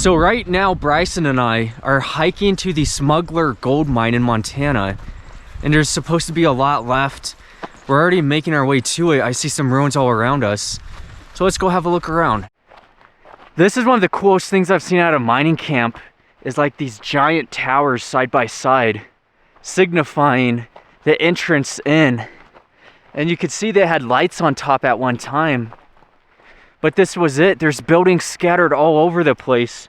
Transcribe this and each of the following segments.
So right now, Bryson and I are hiking to the Smuggler Gold Mine in Montana, and there's supposed to be a lot left. We're already making our way to it. I see some ruins all around us. So let's go have a look around. This is one of the coolest things I've seen at a mining camp, is like these giant towers side by side, signifying the entrance in. And you could see they had lights on top at one time. But this was it. There's buildings scattered all over the place.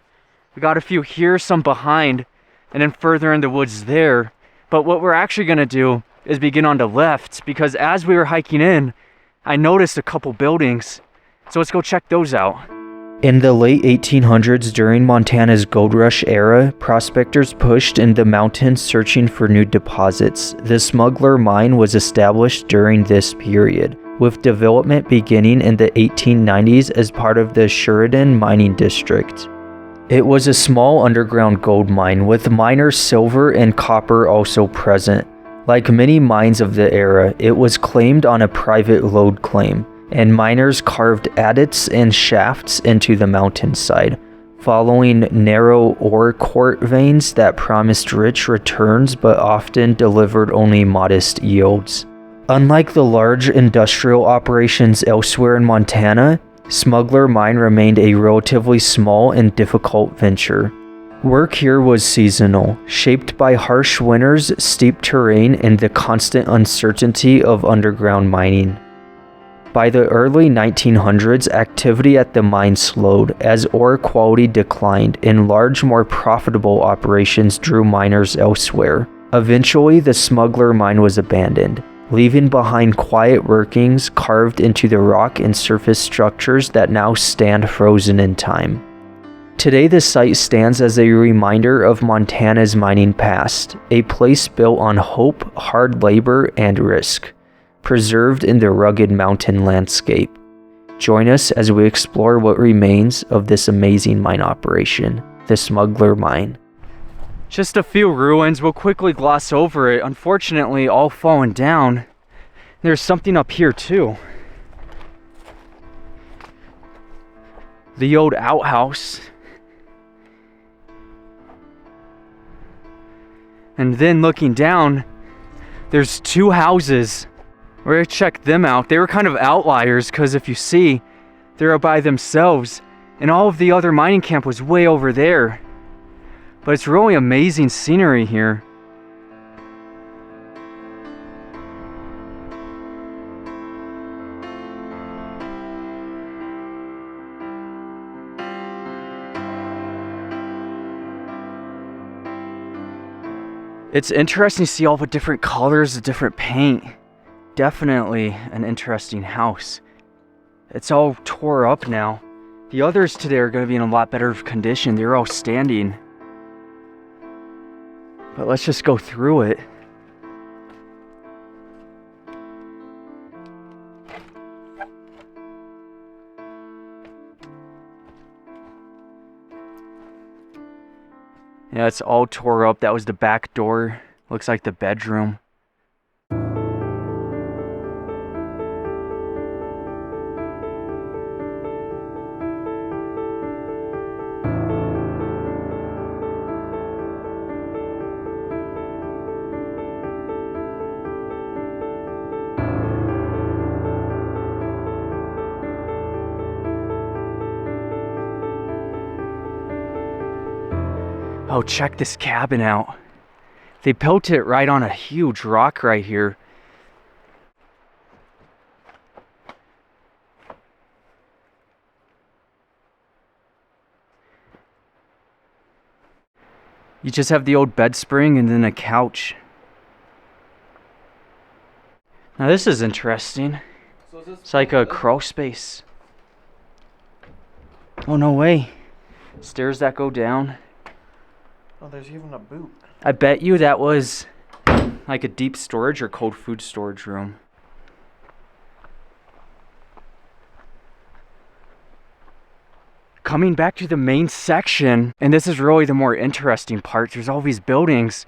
We got a few here, some behind, and then further in the woods there. But what we're actually gonna do is begin on the left, because as we were hiking in, I noticed a couple buildings. So let's go check those out. In the late 1800s, during Montana's gold rush era, prospectors pushed in the mountains searching for new deposits. The Smuggler Mine was established during this period, with development beginning in the 1890s as part of the Sheridan Mining District. It was a small underground gold mine, with miners silver and copper also present. Like many mines of the era, it was claimed on a private lode claim, and miners carved adits and shafts into the mountainside, following narrow ore quartz veins that promised rich returns but often delivered only modest yields. Unlike the large industrial operations elsewhere in Montana, Smuggler Mine remained a relatively small and difficult venture. Work here was seasonal, shaped by harsh winters, steep terrain, and the constant uncertainty of underground mining. By the early 1900s, activity at the mine slowed as ore quality declined and large, more profitable operations drew miners elsewhere. Eventually, the Smuggler Mine was abandoned, leaving behind quiet workings carved into the rock and surface structures that now stand frozen in time. Today, the site stands as a reminder of Montana's mining past, a place built on hope, hard labor, and risk, preserved in the rugged mountain landscape. Join us as we explore what remains of this amazing mine operation, the Smuggler Mine. Just a few ruins, we'll quickly gloss over it. Unfortunately, all fallen down. There's something up here too. The old outhouse. And then looking down, there's two houses. We're gonna check them out. They were kind of outliers because if you see, they're by themselves, and all of the other mining camp was way over there. But it's really amazing scenery here. It's interesting to see all the different colors, the different paint. Definitely an interesting house. It's all tore up now. The others today are going to be in a lot better condition. They're all standing. But let's just go through it. Yeah, it's all tore up. That was the back door. Looks like the bedroom. Oh, check this cabin out. They built it right on a huge rock right here. You just have the old bed spring and then a couch. Now this is interesting. It's like a crawl space. Oh, no way. Stairs that go down. Oh, there's even a boot. I bet you that was like a deep storage or cold food storage room. Coming back to the main section, and this is really the more interesting part. There's all these buildings.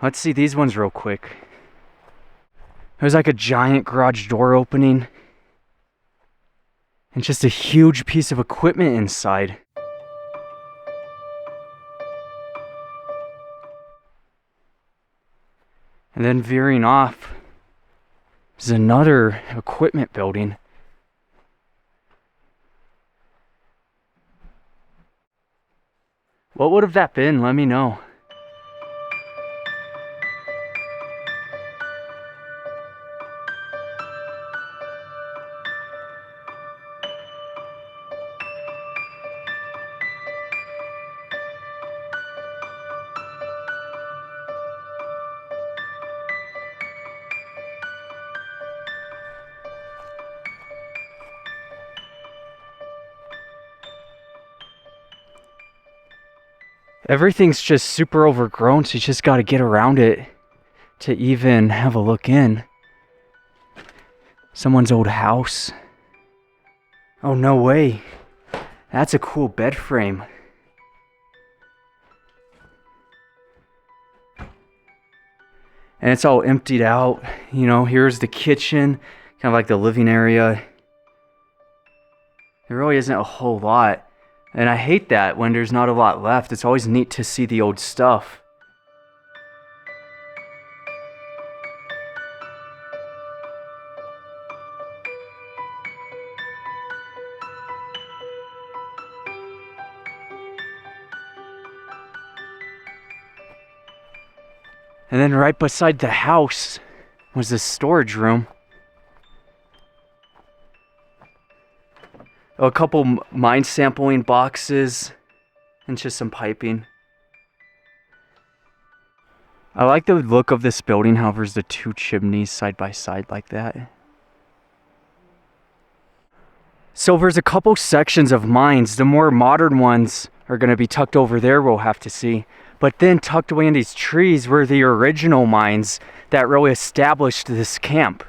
Let's see these ones real quick. There's like a giant garage door opening. And just a huge piece of equipment inside. And then veering off is another equipment building. What would have that been? Let me know. Everything's just super overgrown, so you just got to get around it to even have a look in. Someone's old house. Oh, no way. That's a cool bed frame. And it's all emptied out. You know, here's the kitchen, kind of like the living area. There really isn't a whole lot. And I hate that when there's not a lot left. It's always neat to see the old stuff. And then right beside the house was this storage room. A couple mine sampling boxes and just some piping. I like the look of this building, however, there's the two chimneys side by side like that. So there's a couple sections of mines. The more modern ones are going to be tucked over there, we'll have to see. But then tucked away in these trees were the original mines that really established this camp.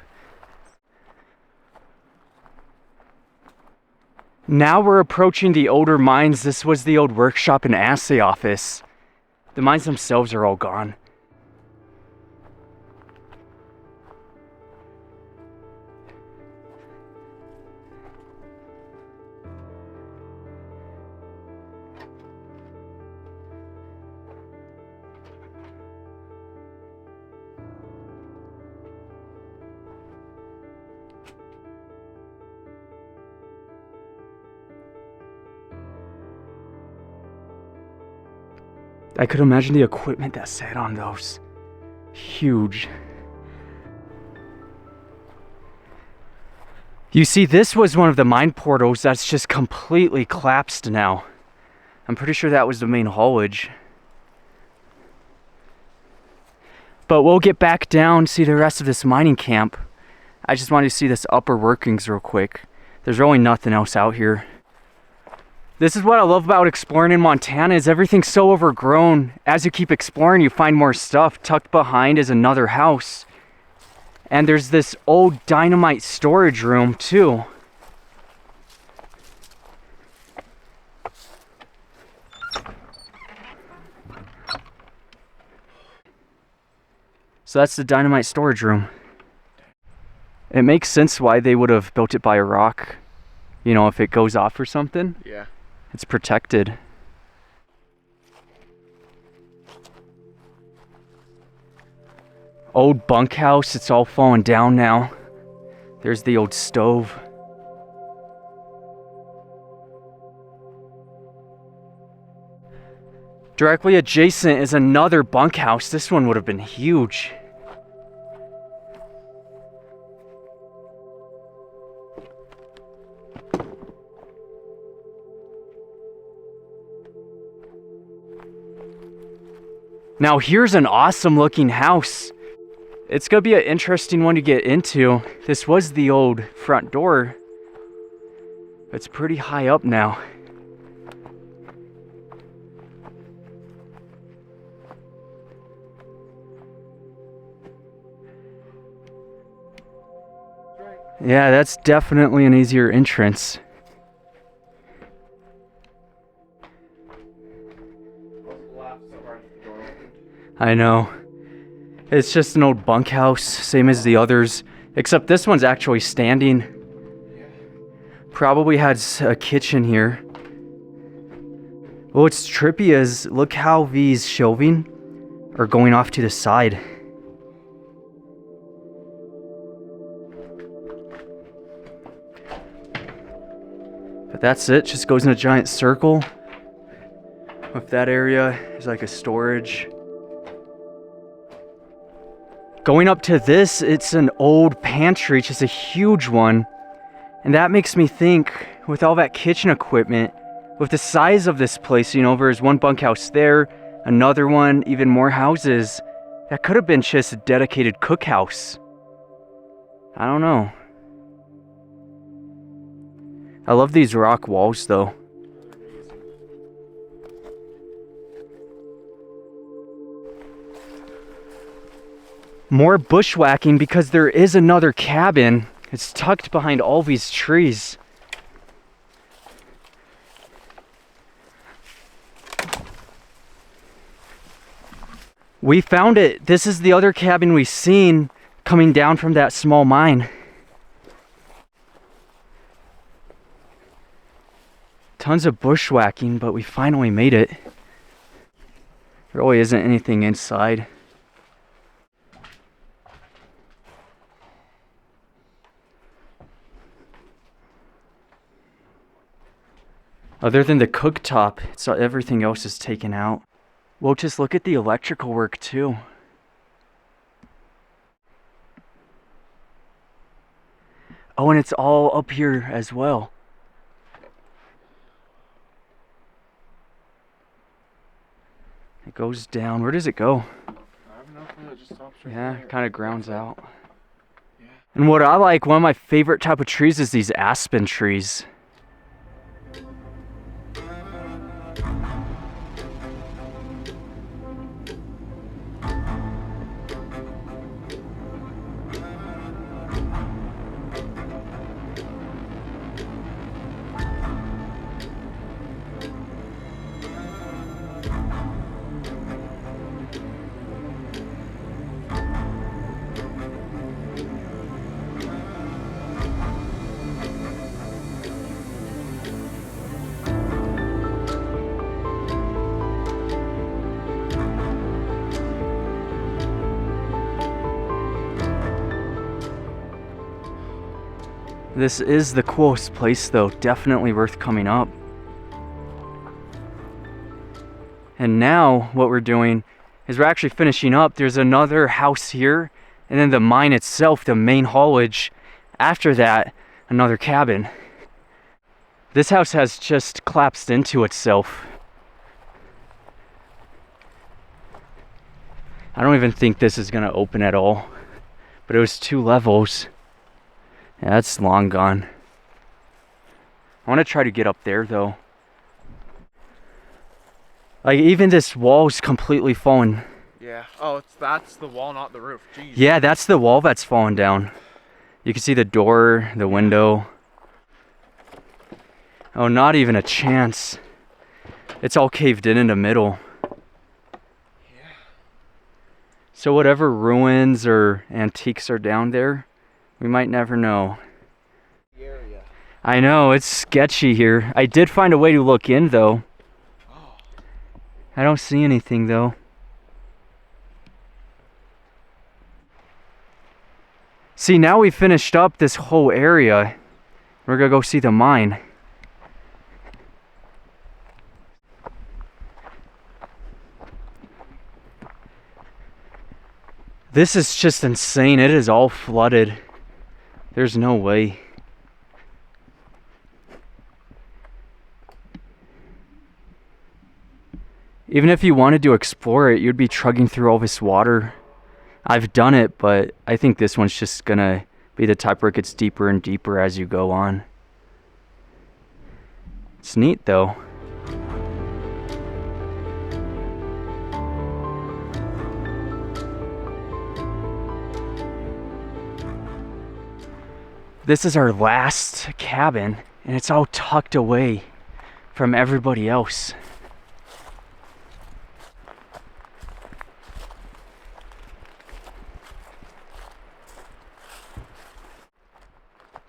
Now we're approaching the older mines. This was the old workshop and assay office. The mines themselves are all gone. I could imagine the equipment that sat on those. Huge. You see, this was one of the mine portals that's just completely collapsed now. I'm pretty sure that was the main haulage. But we'll get back down, see the rest of this mining camp. I just wanted to see this upper workings real quick. There's really nothing else out here. This is what I love about exploring in Montana, is everything's so overgrown. As you keep exploring, you find more stuff. Tucked behind is another house. And there's this old dynamite storage room too. So that's the dynamite storage room. It makes sense why they would have built it by a rock. You know, if it goes off or something. Yeah. It's protected. Old bunkhouse, it's all falling down now. There's the old stove. Directly adjacent is another bunkhouse. This one would have been huge. Now here's an awesome looking house. It's gonna be an interesting one to get into. This was the old front door. It's pretty high up now. Yeah, that's definitely an easier entrance. I know. It's just an old bunkhouse, same as the others, except this one's actually standing. Probably has a kitchen here. What's trippy is, look how these shelving are going off to the side. That's it, just goes in a giant circle. With that area is like a storage. Going up to this, it's an old pantry, just a huge one. And that makes me think, with all that kitchen equipment, with the size of this place, you know, there's one bunkhouse there, another one, even more houses. That could have been just a dedicated cookhouse. I don't know. I love these rock walls though. More bushwhacking because there is another cabin. It's tucked behind all these trees. We found it. This is the other cabin we've seen coming down from that small mine. Tons of bushwhacking, but we finally made it. There really isn't anything inside. Other than the cooktop, everything else is taken out. Well, just look at the electrical work too. Oh, and it's all up here as well. It goes down. Where does it go? I have nothing. It just stops right Yeah, there. kind of grounds out. Yeah. And what I like, one of my favorite type of trees is these aspen trees. This is the coolest place though, definitely worth coming up. And now what we're doing is we're actually finishing up. There's another house here, and then the mine itself, the main haulage. After that, another cabin. This house has just collapsed into itself. I don't even think this is gonna open at all, but it was 2 levels. Yeah, that's long gone. I want to try to get up there though. Like even this wall's completely fallen. Yeah. Oh, that's the wall, not the roof. Jeez. Yeah, that's the wall that's fallen down. You can see the door, the window. Oh, not even a chance. It's all caved in the middle. Yeah. So whatever ruins or antiques are down there, we might never know. Area. I know, it's sketchy here. I did find a way to look in though. Oh. I don't see anything though. See, now we finished up this whole area. We're gonna go see the mine. This is just insane. It is all flooded. There's no way. Even if you wanted to explore it, you'd be trudging through all this water. I've done it, but I think this one's just gonna be the type where it gets deeper and deeper as you go on. It's neat though. This is our last cabin, and it's all tucked away from everybody else.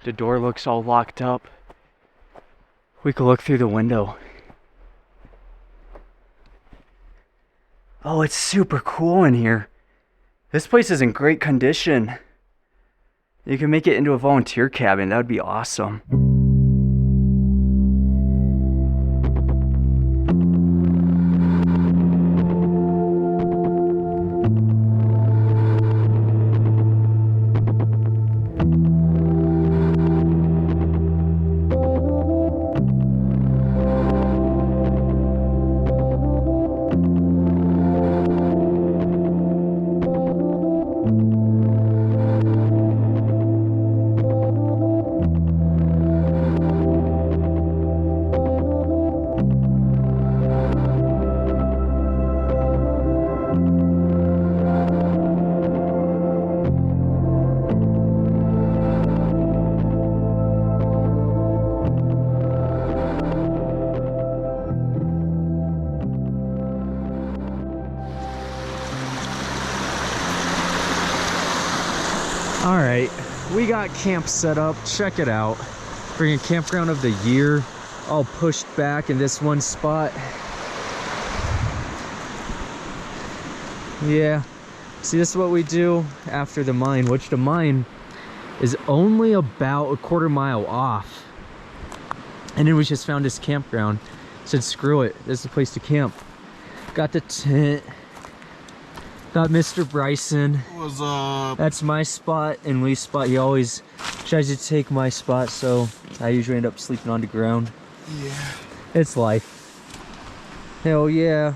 The door looks all locked up. We could look through the window. Oh, it's super cool in here. This place is in great condition. You can make it into a volunteer cabin. That would be awesome. All right, we got camp set up. Check it out. Bringing campground of the year, all pushed back in this one spot. Yeah, see, this is what we do after the mine, which the mine is only about a quarter mile off. And then we just found this campground. Said, screw it, this is the place to camp. Got the tent. Got Mr. Bryson. What's up? That's my spot and Lee's spot. He always tries to take my spot, so I usually end up sleeping on the ground. Yeah. It's life. Hell yeah.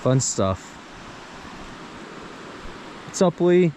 Fun stuff. What's up, Lee?